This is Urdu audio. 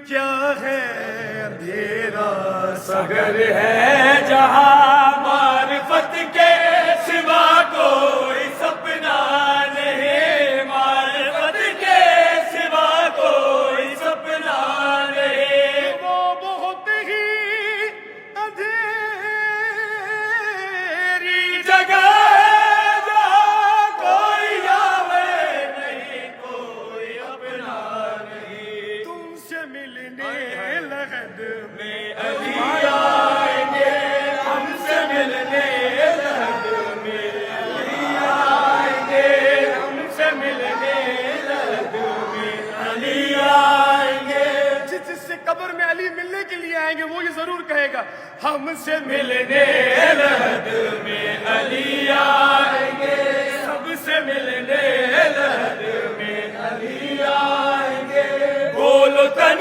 کیا ہے اندھیرا سگر ہے جہاں معرفت کے سوا کوئی سپنا نہیں، معرفت کے سوا کوئی سپنا نہیں، وہ بہت ہی اندھیری جگہ ہے جہاں کوئی آوے نہیں، کوئی اپنا نہیں، تم سے ملنے لحد میں علی آئیں گے، ہم سے ملنے لحد میں علی آئیں گے، ہم سے ملنے لحد میں علی آئیں گے، جس سے قبر میں علی ملنے کے لیے آئیں گے وہ یہ ضرور کہے گا ہم سے ملنے لحد میں علی آئیں گے، سب سے ملنے لحد میں علی آئیں گے، بولو تن